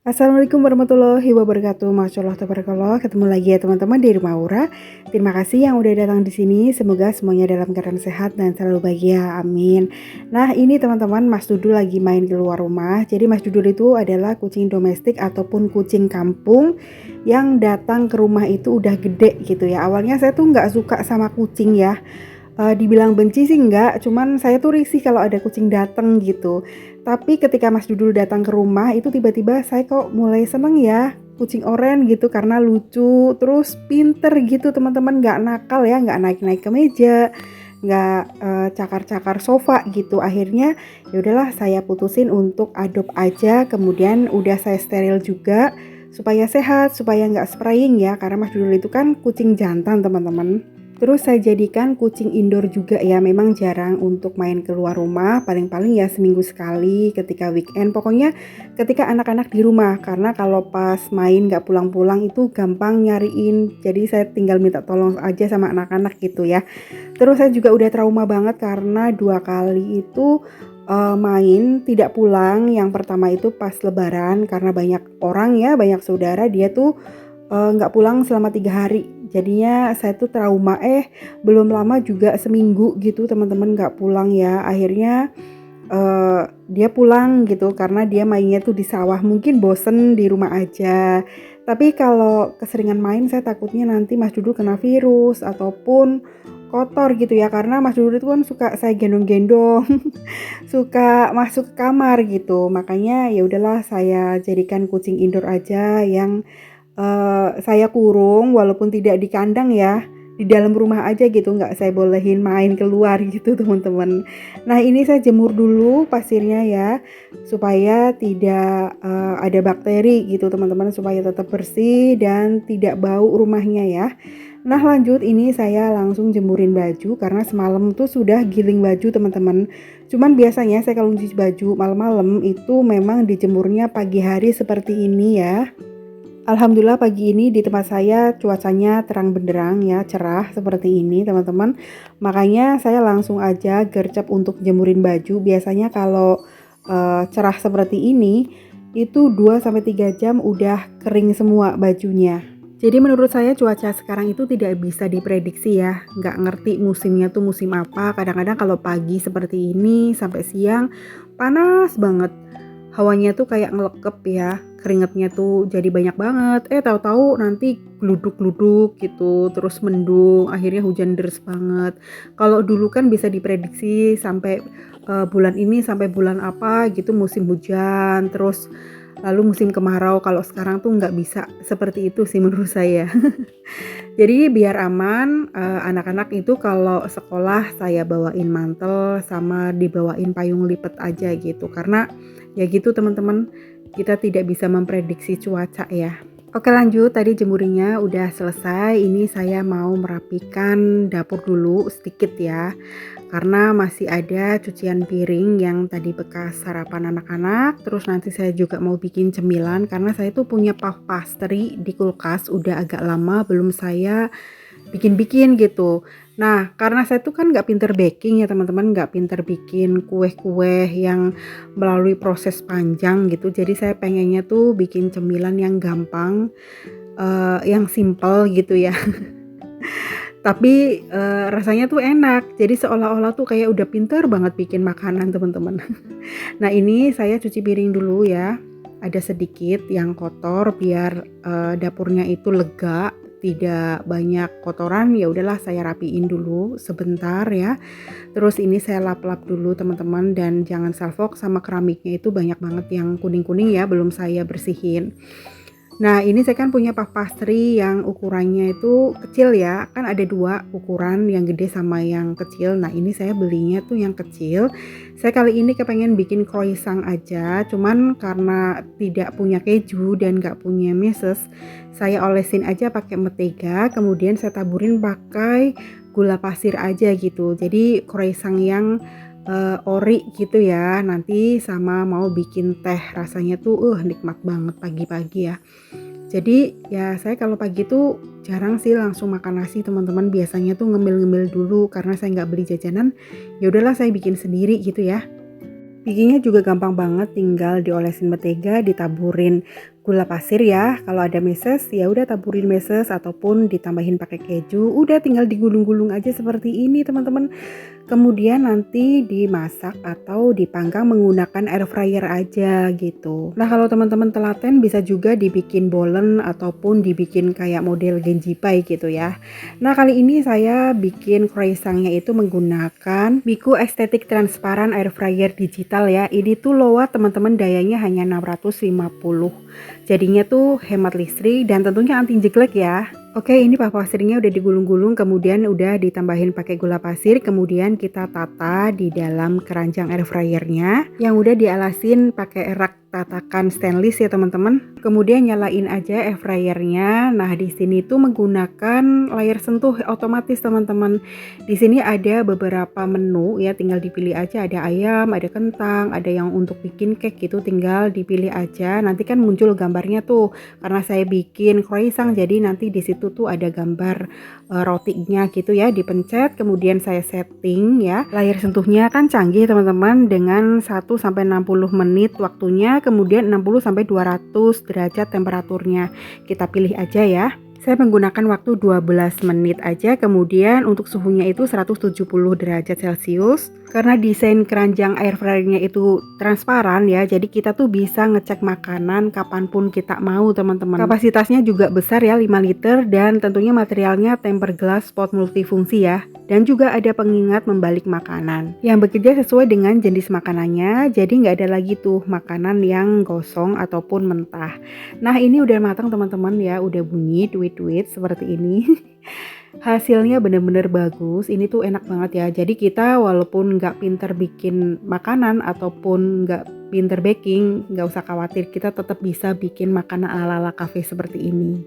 Assalamualaikum warahmatullahi wabarakatuh. Masya Allah, tabarakallah. Ketemu lagi ya teman-teman di rumah Aura. Terima kasih yang udah datang di sini. Semoga semuanya dalam keadaan sehat dan selalu bahagia. Amin. Nah ini teman-teman, Mas Dudul lagi main keluar rumah. Jadi Mas Dudul itu adalah kucing domestik ataupun kucing kampung yang datang ke rumah itu udah gede gitu ya. Awalnya saya tuh nggak suka sama kucing ya. Dibilang benci sih enggak, cuman saya tuh risih kalau ada kucing dateng gitu. Tapi ketika Mas Dudul datang ke rumah itu tiba-tiba saya kok mulai seneng ya kucing oranye gitu karena lucu, terus pinter gitu teman-teman, nggak nakal ya, nggak naik-naik ke meja, nggak cakar-cakar sofa gitu. Akhirnya ya udahlah saya putusin untuk adopt aja, kemudian udah saya steril juga supaya sehat, supaya nggak spraying ya, karena Mas Dudul itu kan kucing jantan teman-teman. Terus saya jadikan kucing indoor juga ya, memang jarang untuk main keluar rumah, paling-paling ya seminggu sekali ketika weekend. Pokoknya ketika anak-anak di rumah, karena kalau pas main gak pulang-pulang itu gampang nyariin. Jadi saya tinggal minta tolong aja sama anak-anak gitu ya. Terus saya juga udah trauma banget karena 2 kali itu main tidak pulang. Yang pertama itu pas lebaran karena banyak orang ya, banyak saudara, dia tuh nggak pulang selama 3 hari. Jadinya saya tuh trauma. Belum lama juga seminggu gitu teman-teman nggak pulang ya. Akhirnya dia pulang gitu karena dia mainnya tuh di sawah. Mungkin bosen di rumah aja. Tapi kalau keseringan main saya takutnya nanti Mas Dudul kena virus ataupun kotor gitu ya, karena Mas Dudul itu kan suka saya gendong-gendong, suka masuk ke kamar gitu. Makanya ya udahlah saya jadikan kucing indoor aja yang saya kurung walaupun tidak di kandang ya, di dalam rumah aja gitu, nggak saya bolehin main keluar gitu teman-teman. Nah ini saya jemur dulu pasirnya ya, supaya tidak ada bakteri gitu teman-teman, supaya tetap bersih dan tidak bau rumahnya ya. Nah lanjut, ini saya langsung jemurin baju karena semalam tuh sudah giling baju teman-teman. Cuman biasanya saya kalau cuci baju malam-malam itu memang dijemurnya pagi hari seperti ini ya. Alhamdulillah pagi ini di tempat saya cuacanya terang benderang ya, cerah seperti ini teman-teman. Makanya saya langsung aja gercep untuk jemurin baju. Biasanya kalau cerah seperti ini itu 2 sampai 3 jam udah kering semua bajunya. Jadi menurut saya cuaca sekarang itu tidak bisa diprediksi ya. Nggak ngerti musimnya tuh musim apa. Kadang-kadang kalau pagi seperti ini sampai siang panas banget. Hawanya tuh kayak ngelekep ya, keringetnya tuh jadi banyak banget. Tahu-tahu nanti gluduk-gluduk gitu, terus mendung, akhirnya hujan deras banget. Kalau dulu kan bisa diprediksi sampai bulan ini sampai bulan apa gitu musim hujan, terus lalu musim kemarau. Kalau sekarang tuh nggak bisa seperti itu sih menurut saya. Jadi biar aman, anak-anak itu kalau sekolah saya bawain mantel sama dibawain payung lipat aja gitu. Karena ya gitu teman-teman, kita tidak bisa memprediksi cuaca ya. Oke lanjut, tadi jemurinya udah selesai. Ini saya mau merapikan dapur dulu sedikit ya. Karena masih ada cucian piring yang tadi bekas sarapan anak-anak. Terus nanti saya juga mau bikin cemilan karena saya tuh punya puff pastry di kulkas udah agak lama belum saya bikin-bikin gitu. Nah karena saya tuh kan nggak pinter baking ya teman-teman, nggak pinter bikin kue-kue yang melalui proses panjang gitu. Jadi saya pengennya tuh bikin cemilan yang gampang, yang simple gitu ya. Tapi rasanya tuh enak. Jadi seolah-olah tuh kayak udah pinter banget bikin makanan teman-teman. Nah ini saya cuci piring dulu ya. Ada sedikit yang kotor biar dapurnya itu lega, tidak banyak kotoran. Ya udahlah saya rapiin dulu sebentar ya. Terus ini saya lap-lap dulu teman-teman, dan jangan salfok sama keramiknya itu banyak banget yang kuning-kuning ya, belum saya bersihin. Nah ini saya kan punya puff pastry yang ukurannya itu kecil ya, kan ada 2 ukuran, yang gede sama yang kecil. Nah ini saya belinya tuh yang kecil. Saya kali ini kepengen bikin croissant aja, cuman karena tidak punya keju dan gak punya meses, saya olesin aja pakai mentega, kemudian saya taburin pakai gula pasir aja gitu. Jadi croissant yang ori gitu ya. Nanti sama mau bikin teh, rasanya tuh nikmat banget pagi-pagi ya. Jadi ya saya kalau pagi tuh jarang sih langsung makan nasi teman-teman, biasanya tuh ngemil-ngemil dulu karena saya nggak beli jajanan. Ya udahlah saya bikin sendiri gitu ya. Bikinnya juga gampang banget, tinggal diolesin mentega, ditaburin gula pasir ya. Kalau ada meses ya udah taburin meses ataupun ditambahin pakai keju. Udah tinggal digulung-gulung aja seperti ini teman-teman. Kemudian nanti dimasak atau dipanggang menggunakan air fryer aja gitu. Nah kalau teman-teman telaten bisa juga dibikin bolen ataupun dibikin kayak model genji pie gitu ya. Nah kali ini saya bikin croissantnya itu menggunakan Biku Estetik Transparan Air Fryer Digital ya. Ini tuh low teman-teman, dayanya hanya 650. Jadinya tuh hemat listrik dan tentunya anti jeglek ya. Oke, ini paha pasirnya udah digulung-gulung, kemudian udah ditambahin pakai gula pasir, kemudian kita tata di dalam keranjang air fryernya yang udah dialasin pakai rak tatakan stainless ya teman-teman. Kemudian nyalain aja air fryernya. Nah, di sini tuh menggunakan layar sentuh otomatis teman-teman. Di sini ada beberapa menu ya, tinggal dipilih aja, ada ayam, ada kentang, ada yang untuk bikin cake gitu, tinggal dipilih aja. Nanti kan muncul gambarnya tuh. Karena saya bikin croissant, jadi nanti di situ tuh ada gambar rotinya gitu ya, dipencet kemudian saya setting ya. Layar sentuhnya kan canggih teman-teman, dengan 1 sampai 60 menit waktunya, kemudian 60 sampai 200 derajat temperaturnya. Kita pilih aja ya. Saya menggunakan waktu 12 menit aja, kemudian untuk suhunya itu 170 derajat Celcius. Karena desain keranjang air fryernya itu transparan ya, jadi kita tuh bisa ngecek makanan kapanpun kita mau teman-teman. Kapasitasnya juga besar ya, 5 liter, dan tentunya materialnya tempered glass pot multifungsi ya. Dan juga ada pengingat membalik makanan yang bekerja sesuai dengan jenis makanannya, jadi nggak ada lagi tuh makanan yang gosong ataupun mentah. Nah ini udah matang teman-teman ya, udah bunyi duit-duit seperti ini. Hasilnya bener-bener bagus, ini tuh enak banget ya. Jadi kita walaupun nggak pinter bikin makanan ataupun nggak pinter baking, nggak usah khawatir, kita tetap bisa bikin makanan ala-ala cafe seperti ini.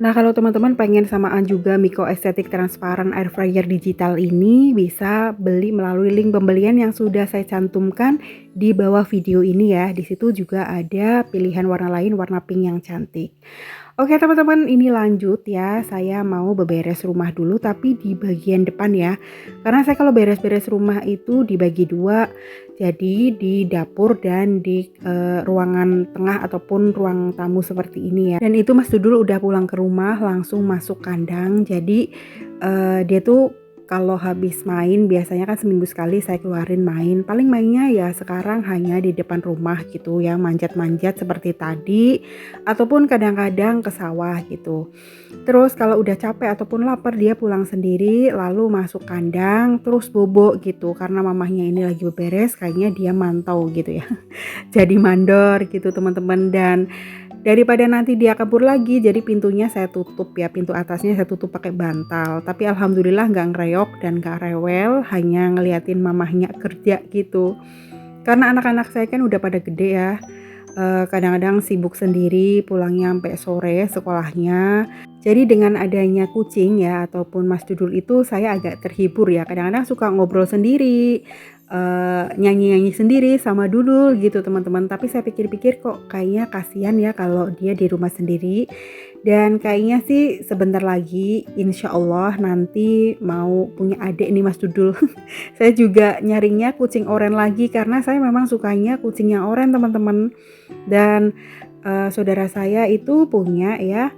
Nah kalau teman-teman pengen samaan juga Miko Estetik Transparan Air Fryer Digital ini, bisa beli melalui link pembelian yang sudah saya cantumkan di bawah video ini ya. Di situ juga ada pilihan warna lain, warna pink yang cantik. Oke teman-teman, ini lanjut ya. Saya mau beberes rumah dulu tapi di bagian depan ya. Karena saya kalau beres-beres rumah itu dibagi dua. Jadi di dapur dan di ruangan tengah ataupun ruang tamu seperti ini ya. Dan itu Mas Dudul udah pulang ke rumah langsung masuk kandang. Jadi dia tuh kalau habis main biasanya kan seminggu sekali saya keluarin main. Paling mainnya ya sekarang hanya di depan rumah gitu ya, manjat-manjat seperti tadi, ataupun kadang-kadang ke sawah gitu. Terus kalau udah capek ataupun lapar dia pulang sendiri lalu masuk kandang terus bobo gitu. Karena mamahnya ini lagi beberes, kayaknya dia mantau gitu ya. Jadi mandor gitu teman-teman. Dan daripada nanti dia kabur lagi, jadi pintunya saya tutup ya, pintu atasnya saya tutup pakai bantal. Tapi alhamdulillah nggak ngereok dan nggak rewel, hanya ngeliatin mamahnya kerja gitu. Karena anak-anak saya kan udah pada gede ya, kadang-kadang sibuk sendiri, pulangnya sampai sore sekolahnya. Jadi dengan adanya kucing ya ataupun Mas Dudul itu saya agak terhibur ya. Kadang-kadang suka ngobrol sendiri, nyanyi-nyanyi sendiri sama Dudul gitu teman-teman. Tapi saya pikir-pikir kok kayaknya kasihan ya kalau dia di rumah sendiri. Dan kayaknya sih sebentar lagi insya Allah nanti mau punya adik nih Mas Dudul. Saya juga nyaringnya kucing oren lagi karena saya memang sukanya kucing yang oren teman-teman. Dan saudara saya itu punya ya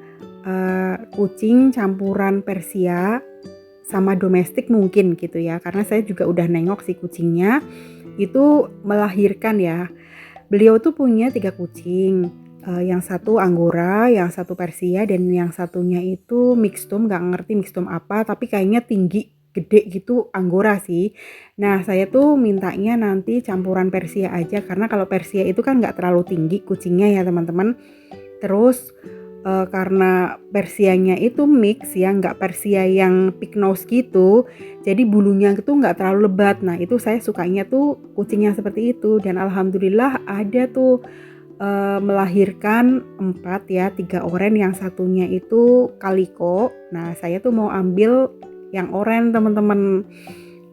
kucing campuran Persia sama domestik mungkin gitu ya. Karena saya juga udah nengok si kucingnya itu melahirkan ya. Beliau tuh punya 3 kucing. Yang satu Angora, yang satu Persia, dan yang satunya itu mixtum, gak ngerti mixtum apa, tapi kayaknya tinggi, gede gitu Angora sih. Nah saya tuh mintanya nanti campuran Persia aja, karena kalau Persia itu kan gak terlalu tinggi kucingnya ya teman-teman. Terus karena Persianya itu mix ya, gak Persia yang pig nose gitu, jadi bulunya itu gak terlalu lebat. Nah itu saya sukanya tuh kucing yang seperti itu, dan alhamdulillah ada tuh melahirkan 4 ya, 3 oren, yang satunya itu kaliko. Nah saya tuh mau ambil yang oren teman-teman.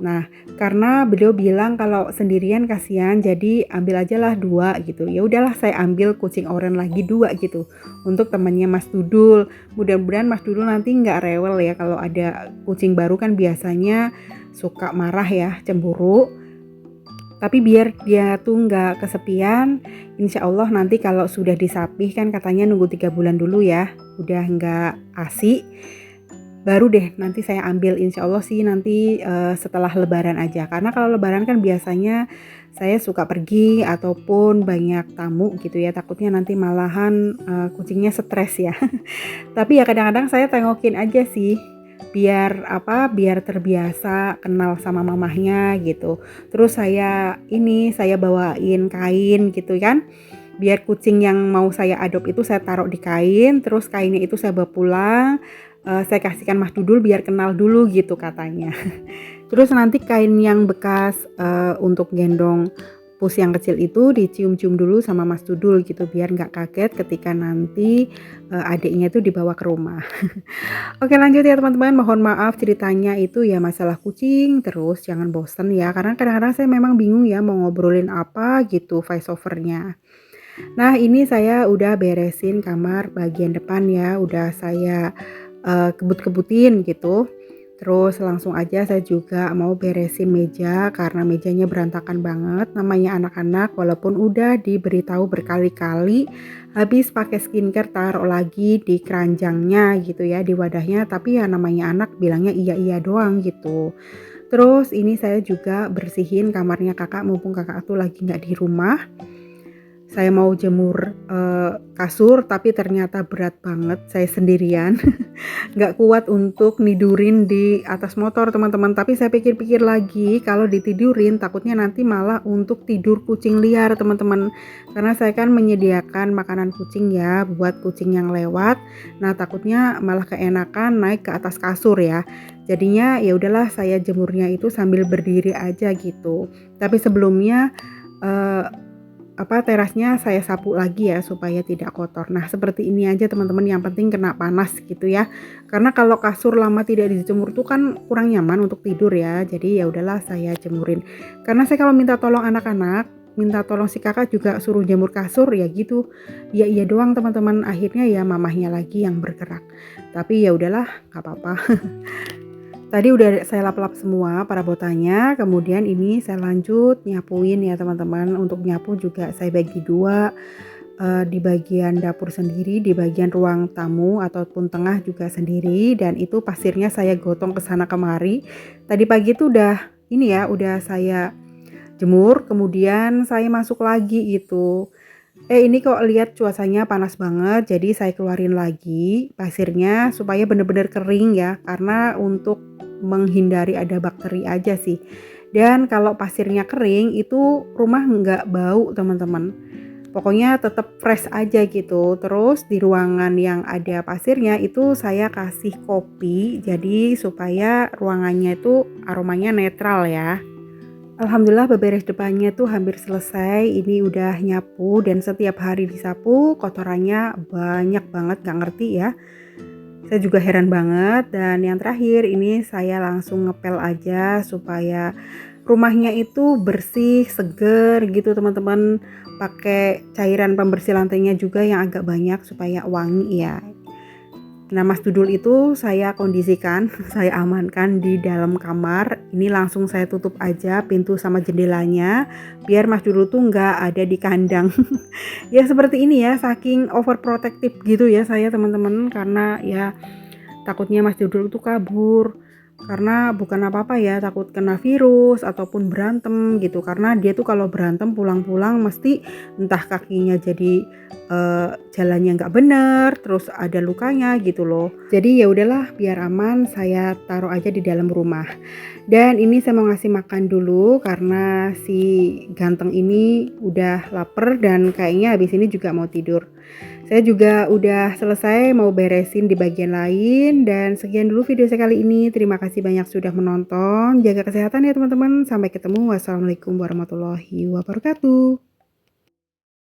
Nah karena beliau bilang kalau sendirian kasihan, jadi ambil aja lah 2 gitu. Ya udahlah saya ambil kucing oren lagi 2 gitu untuk temannya Mas Dudul. Mudah-mudahan Mas Dudul nanti nggak rewel ya, kalau ada kucing baru kan biasanya suka marah ya, cemburu. Tapi biar dia tuh nggak kesepian, insya Allah nanti kalau sudah disapih kan katanya nunggu 3 bulan dulu ya, udah nggak ASI, baru deh nanti saya ambil insya Allah sih nanti setelah lebaran aja. Karena kalau lebaran kan biasanya saya suka pergi ataupun banyak tamu gitu ya, takutnya nanti malahan kucingnya stres ya. Tapi ya kadang-kadang saya tengokin aja sih, biar apa, biar terbiasa kenal sama mamahnya gitu. Terus saya bawain kain gitu kan. Biar kucing yang mau saya adopt itu saya taruh di kain, terus kainnya itu saya bawa pulang, saya kasihkan Mas Dudul biar kenal dulu gitu katanya. Terus nanti kain yang bekas untuk gendong pus yang kecil itu dicium-cium dulu sama Mas Dudul gitu biar nggak kaget ketika nanti adiknya itu dibawa ke rumah. Oke lanjut ya teman-teman, mohon maaf ceritanya itu ya masalah kucing, terus jangan bosen ya karena kadang-kadang saya memang bingung ya mau ngobrolin apa gitu voice overnya. Nah ini saya udah beresin kamar bagian depan ya, udah saya kebut-kebutin gitu. Terus langsung aja saya juga mau beresin meja karena mejanya berantakan banget. Namanya anak-anak walaupun udah diberitahu berkali-kali habis pakai skincare taruh lagi di keranjangnya gitu ya, di wadahnya, tapi ya namanya anak bilangnya iya-iya doang gitu. Terus ini saya juga bersihin kamarnya kakak mumpung kakak tuh lagi nggak di rumah. Saya mau jemur kasur tapi ternyata berat banget, saya sendirian. Nggak kuat untuk nidurin di atas motor teman-teman, tapi saya pikir-pikir lagi kalau ditidurin takutnya nanti malah untuk tidur kucing liar teman-teman, karena saya kan menyediakan makanan kucing ya buat kucing yang lewat. Nah takutnya malah keenakan naik ke atas kasur ya, jadinya ya udahlah saya jemurnya itu sambil berdiri aja gitu. Tapi sebelumnya terasnya saya sapu lagi ya supaya tidak kotor. Nah seperti ini aja teman-teman, yang penting kena panas gitu ya. Karena kalau kasur lama tidak dijemur tuh kan kurang nyaman untuk tidur ya. Jadi ya udahlah saya jemurin. Karena saya kalau minta tolong anak-anak, minta tolong si kakak juga suruh jemur kasur ya gitu. Ya iya doang teman-teman. Akhirnya ya mamahnya lagi yang bergerak. Tapi ya udahlah, nggak apa-apa. Tadi udah saya lap-lap semua perabotannya, kemudian ini saya lanjut nyapuin ya teman-teman. Untuk nyapu juga saya bagi dua, di bagian dapur sendiri, di bagian ruang tamu ataupun tengah juga sendiri, dan itu pasirnya saya gotong ke sana kemari. Tadi pagi itu udah saya jemur, kemudian saya masuk lagi gitu. Ini kok lihat cuacanya panas banget, jadi saya keluarin lagi pasirnya supaya benar-benar kering ya, karena untuk menghindari ada bakteri aja sih. Dan kalau pasirnya kering itu rumah nggak bau teman-teman. Pokoknya tetap fresh aja gitu. Terus di ruangan yang ada pasirnya itu saya kasih kopi, jadi supaya ruangannya itu aromanya netral ya. Alhamdulillah beberes depannya tuh hampir selesai. Ini udah nyapu dan setiap hari disapu kotorannya banyak banget, gak ngerti ya. Saya juga heran banget. Dan yang terakhir ini saya langsung ngepel aja supaya rumahnya itu bersih, seger gitu teman-teman. Pakai cairan pembersih lantainya juga yang agak banyak supaya wangi ya. Nah Mas Dudul itu saya kondisikan, saya amankan di dalam kamar. Ini langsung saya tutup aja pintu sama jendelanya, biar Mas Dudul tuh nggak ada di kandang. Ya seperti ini ya, saking overprotective gitu ya saya teman-teman, karena ya takutnya Mas Dudul tuh kabur. Karena bukan apa-apa ya, takut kena virus ataupun berantem gitu. Karena dia tuh kalau berantem pulang-pulang mesti entah kakinya jadi jalannya nggak bener, terus ada lukanya gitu loh. Jadi ya udahlah biar aman saya taruh aja di dalam rumah. Dan ini saya mau ngasih makan dulu karena si ganteng ini udah lapar dan kayaknya habis ini juga mau tidur. Saya juga udah selesai mau beresin di bagian lain, dan sekian dulu video saya kali ini. Terima kasih banyak sudah menonton. Jaga kesehatan ya teman-teman. Sampai ketemu. Wassalamualaikum warahmatullahi wabarakatuh.